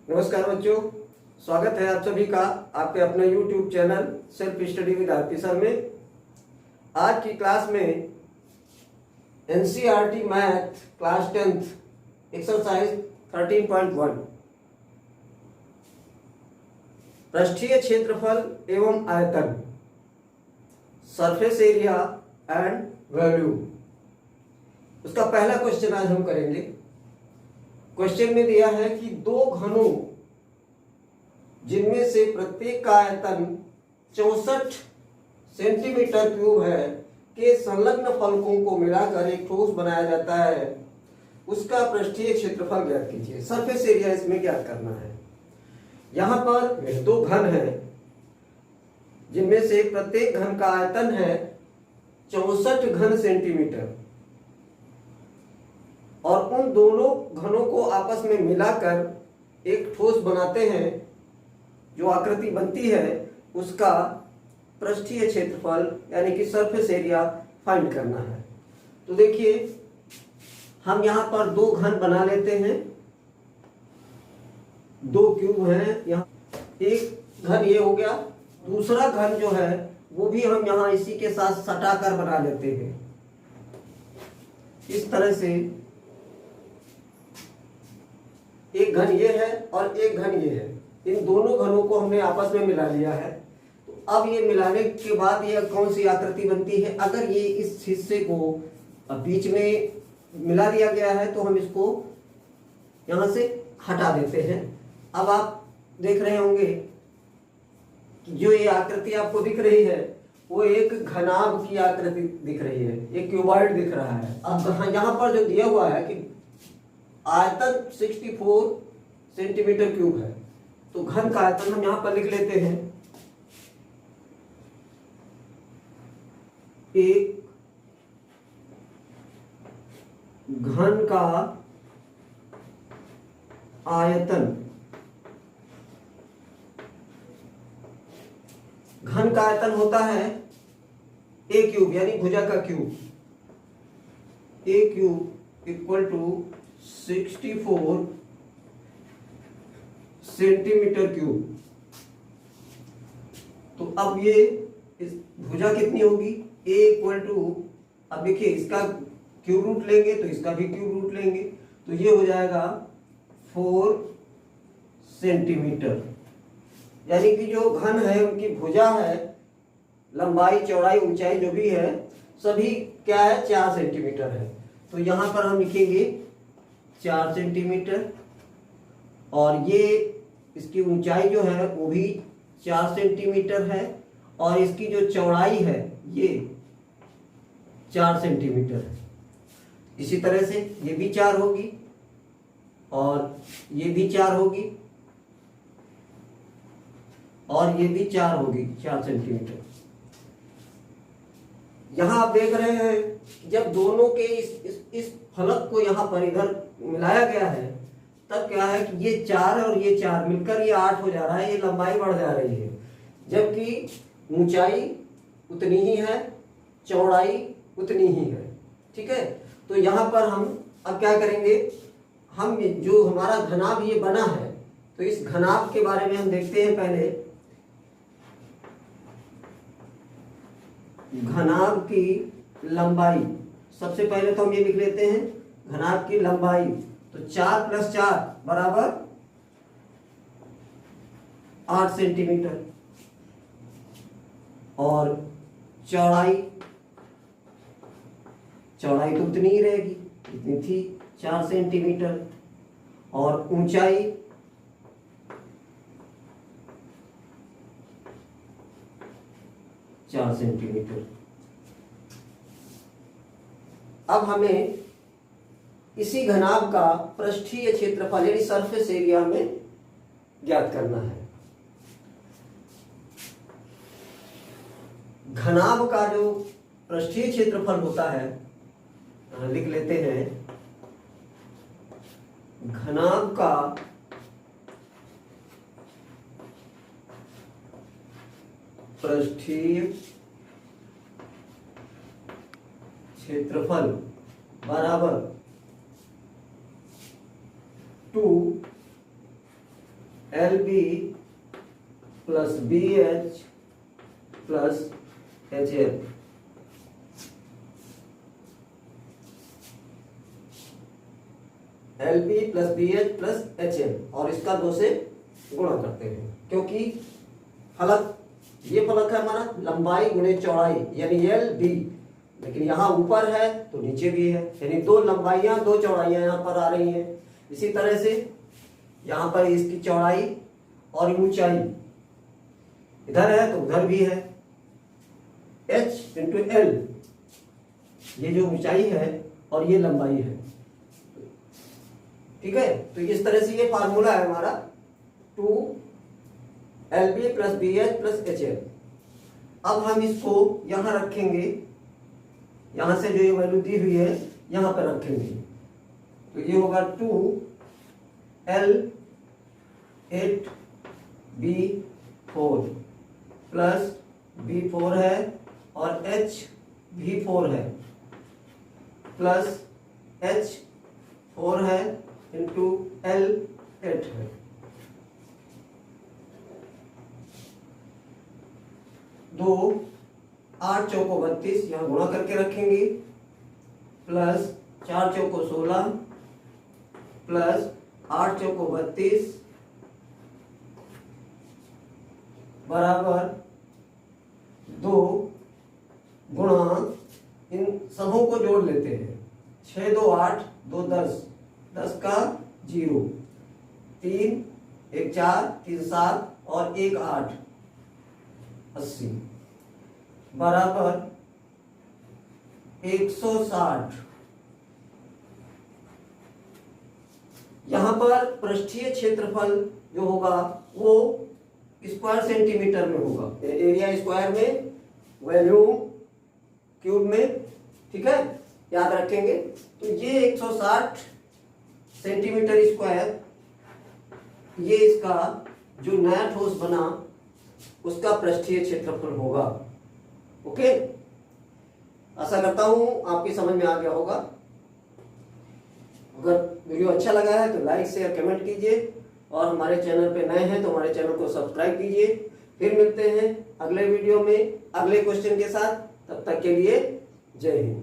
नमस्कार बच्चों, स्वागत है आप सभी का आपके अपने YouTube channel self study with RP sir में। आज की क्लास में NCERT math class 10th exercise 13.1 पृष्ठीय क्षेत्रफल एवं आयतन, सरफेस एरिया एंड वॉल्यूम, उसका पहला क्वेश्चन आज हम करेंगे। क्वेश्चन में दिया है कि दो घनों जिनमें से प्रत्येक का आयतन 64 सेंटीमीटर क्यूब है के संलग्न फलकों को मिलाकर एक ठोस बनाया जाता है, उसका पृष्ठीय क्षेत्रफल ज्ञात कीजिए। सरफेस एरिया इसमें ज्ञात करना है। यहां पर दो घन हैं जिनमें से प्रत्येक घन का आयतन है 64 घन सेंटीमीटर और उन दोनों घनों को आपस में मिलाकर एक ठोस बनाते हैं। जो आकृति बनती है उसका पृष्ठीय क्षेत्रफल यानी कि सरफेस एरिया फाइंड करना है। तो देखिए, हम यहां पर दो घन बना लेते हैं। दो क्यूब हैं, यहाँ एक घन ये हो गया, दूसरा घन जो है वो भी हम यहां इसी के साथ सटाकर बना लेते हैं। इस तरह से एक घन ये है और एक घन ये है। इन दोनों घनों को हमने आपस में मिला लिया है। तो अब ये मिलाने के बाद ये कौन सी आकृति बनती है? अगर ये इस हिस्से को बीच में मिला दिया गया है तो हम इसको यहां से हटा देते हैं। अब आप देख रहे होंगे कि जो ये आकृति आपको दिख रही है वो एक घनाभ की आकृति दिख रही है, एक क्यूबॉइड दिख रहा है। अब यहाँ पर जो दिया हुआ है कि आयतन 64 सेंटीमीटर क्यूब है, तो घन का आयतन हम यहां पर लिख लेते हैं। एक घन का आयतन, घन का आयतन होता है ए क्यूब यानी भुजा का cube. A cube equal to 64 centimetre cube. तो अब ये इस भुजा कितनी होगी? a इक्वल टू, अब देखिए इसका क्यूब रूट लेंगे तो इसका भी क्यूब रूट लेंगे, तो ये हो जाएगा 4 सेंटीमीटर। यानी कि जो घन है उनकी भुजा है, लंबाई चौड़ाई ऊंचाई जो भी है सभी क्या है 4 सेंटीमीटर है। तो यहां पर हम लिखेंगे 4 सेंटीमीटर और ये इसकी ऊंचाई जो है वो भी 4 सेंटीमीटर है और इसकी जो चौड़ाई है ये 4 सेंटीमीटर है। इसी तरह से ये भी 4 होगी और ये भी 4 होगी और ये भी 4 होगी, 4 सेंटीमीटर। यहां आप देख रहे हैं कि जब दोनों के इस फलक को यहां पर इधर मिलाया गया है तब क्या है कि ये 4 और ये 4 मिलकर ये 8 हो जा रहा है। ये लंबाई बढ़ जा रही है, जबकि ऊंचाई उतनी ही है, चौड़ाई उतनी ही है। ठीक है, तो यहां पर हम अब क्या करेंगे, हम जो हमारा घनाभ ये बना है तो इस घनाभ के बारे में हम देखते हैं। पहले घनाभ की लंबाई, सबसे पहले तो हम ये लिख लेते हैं घनाभ की लंबाई। तो 4 + 4 बराबर 8 सेंटीमीटर और चौड़ाई तो उतनी ही रहेगी, इतनी थी 4 सेंटीमीटर और ऊंचाई 4 सेंटीमीटर। अब हमें इसी घनाभ का पृष्ठीय क्षेत्रफल यानी सरफेस एरिया में ज्ञात करना है। घनाभ का जो पृष्ठीय क्षेत्रफल होता है, लिख लेते हैं घनाभ का पृष्ठीय क्षेत्रफल बराबर 2 LB plus BH plus HL। LB plus BH plus HL और इसका 2 से गुणा करते हैं, क्योंकि फलक, ये फलक है हमारा लंबाई गुणे चौड़ाई यानी LB, लेकिन यहाँ ऊपर है तो नीचे भी है, यानी 2 लंबाइयां 2 चौड़ाइयां यहाँ पर आ रही हैं। इसी तरह से यहाँ पर इसकी चौड़ाई और ऊंचाई इधर है तो उधर भी है, H इंटू L, ये जो ऊंचाई है और ये लंबाई है। ठीक है, तो इस तरह से ये फार्मूला है हमारा 2LB plus BH plus HL। अब हम इसको यहां रखेंगे, यहां से जो ये वैल्यू दी हुई है यहां पर रखेंगे, तो ये होगा 2L8B4 प्लस B4 है और H B4 है प्लस H4 है इंटू L8 है। दो 8 चौको 32 यहाँ गुणा करके रखेंगे, प्लस 4 चौको 16 प्लस 8 चौको 32 बराबर 2 गुणा, इन सबों को जोड़ लेते हैं, 6 2 8 2 10, 10 का 0, 3 1 4 3 7 और 1 8, 80 बराबर 160। यहां पर पृष्ठीय क्षेत्रफल जो होगा वो स्क्वायर सेंटीमीटर में होगा, एरिया स्क्वायर में, वॉल्यूम क्यूब में। ठीक है, याद रखेंगे। तो ये 160 सेंटीमीटर स्क्वायर, ये इसका जो नया ठोस बना उसका पृष्ठीय क्षेत्रफल होगा। ओके, आशा करता हूं आपकी समझ में आ गया होगा। अगर वीडियो अच्छा लगा है तो लाइक शेयर कमेंट कीजिए, और हमारे चैनल पे नए हैं तो हमारे चैनल को सब्सक्राइब कीजिए। फिर मिलते हैं अगले वीडियो में अगले क्वेश्चन के साथ, तब तक के लिए जय हिंद।